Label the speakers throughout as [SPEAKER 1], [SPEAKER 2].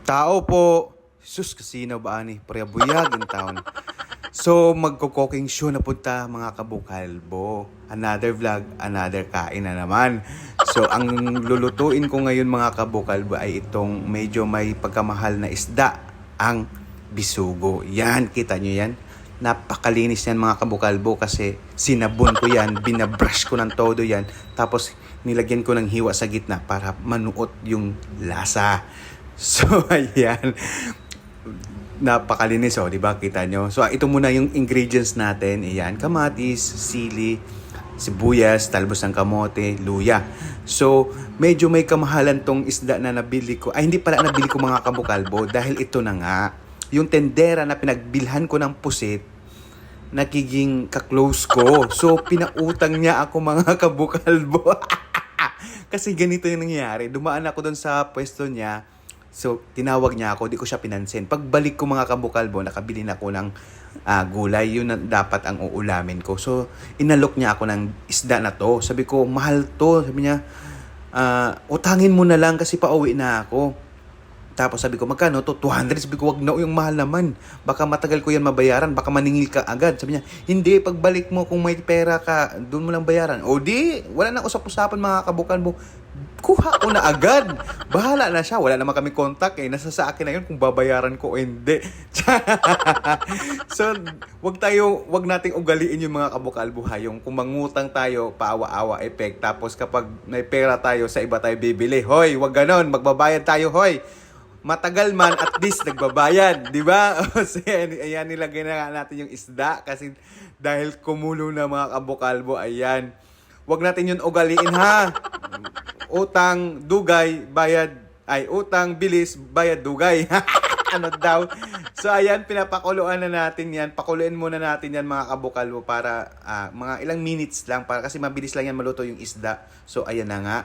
[SPEAKER 1] Tao po. Sus, kasino ba ani? Prebuyag in town. So, magko-cooking show na punta mga kabukalbo. Another vlog, another kain na naman. So, ang lulutuin ko ngayon mga kabukalbo ay itong medyo may pagkamahal na isda, ang bisugo. Yan, kita nyo yan? Napakalinis yan mga kabukalbo kasi sinabon ko yan, binabrush ko ng todo yan, tapos nilagyan ko ng hiwa sa gitna para manuot yung lasa. So, ayan. Napakalinis, di ba? Kita nyo. So, ito muna yung ingredients natin. Ayan, kamatis, sili, sibuyas, talbos ng kamote, luya. So, medyo may kamahalan tong isda na nabili ko. Ay, hindi pala nabili ko mga kabukalbo dahil ito na nga. Yung tendera na pinagbilhan ko ng pusit, nagiging ka-close ko. So, pinautang niya ako mga kabukalbo. Kasi ganito yung nangyayari. Dumaan ako doon sa pwesto niya. So, tinawag niya ako, di ko siya pinansin. Pagbalik ko mga kabukalbo, nakabili na ako ng gulay. Yun na dapat ang uulamin ko. So, inalok niya ako ng isda na to. Sabi ko, mahal to. Sabi niya, utangin mo na lang kasi pauwi na ako. Tapos sabi ko, magkano to? 200. Sabi ko, wag na yung mahal naman. Baka matagal ko yan mabayaran. Baka maningil ka agad. Sabi niya, hindi, pagbalik mo kung may pera ka, doon mo lang bayaran. O di, wala na usap-usapan mga kabukalbo. Kuha ko na agad. Bahala na siya. Wala naman kami contact eh. Nasa sa akin na yun kung babayaran ko o hindi. So, wag nating ugaliin yung mga kabukalbo ha. Yung kung mangutang tayo, paawa-awa effect. Tapos kapag may pera tayo, sa iba tayo bibili. Hoy, wag ganon. Magbabayad tayo, hoy. Matagal man, at least nagbabayad, di ba? So, ayan, nilagay na natin yung isda kasi dahil kumulo na mga kabukalbo, ayan. Huwag natin yun ugaliin ha. Utang, dugay, bayad, utang, bilis, bayad, dugay. Ano daw? So, ayan, pinapakuluan na natin yan. Pakuluin muna natin yan mga kabukalbo para mga ilang minutes lang kasi mabilis lang yan maluto yung isda. So, ayan na nga.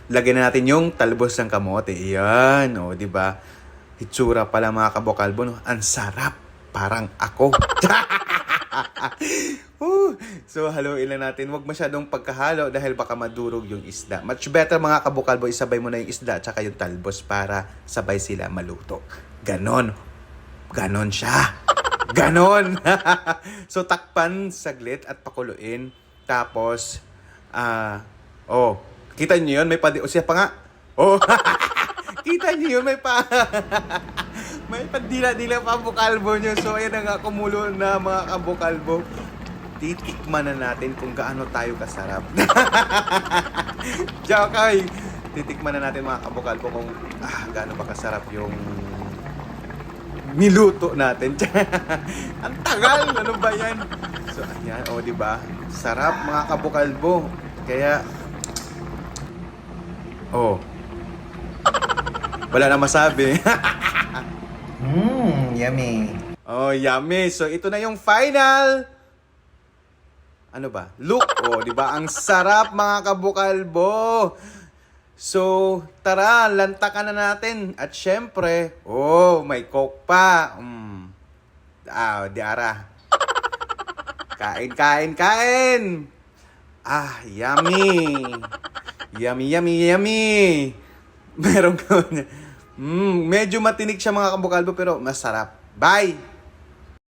[SPEAKER 1] Lagyan na natin yung talbos ng kamote. Ayan, di ba? Hitsura pala mga kabukalbo, no? Ang sarap. Parang ako. So, haluin lang natin. Huwag masyadong pagkahalo dahil baka madurog yung isda. Much better mga kabukalbo, isabay mo na yung isda at saka yung talbos para sabay sila maluto. Ganon. Ganon siya. Ganon. So, takpan saglit at pakuluin. Tapos, kita niyo yun? May o siya pa nga. Kita niyo yun? May padila-dila pa kabukalbo nyo. So, ayan na nga, kumulo na mga kabukalbo. Titikman na natin kung gaano tayo kasarap. Joke. Titikman na natin mga kabukalbo kung gaano ba kasarap yung niluto natin. Ang tagal! Ano ba yan? So, ayan. Diba? Sarap mga kabukalbo. Kaya, wala na masabi.
[SPEAKER 2] Yummy.
[SPEAKER 1] Yummy. So, ito na yung final. Ano ba? Look. Di ba? Ang sarap mga kabukalbo. So, tara, lantakan na natin. At syempre, may coke pa. Diara. Kain. Yummy. Yummy. Meron ko. Medyo matinik siya mga kabukalbo pero masarap. Bye!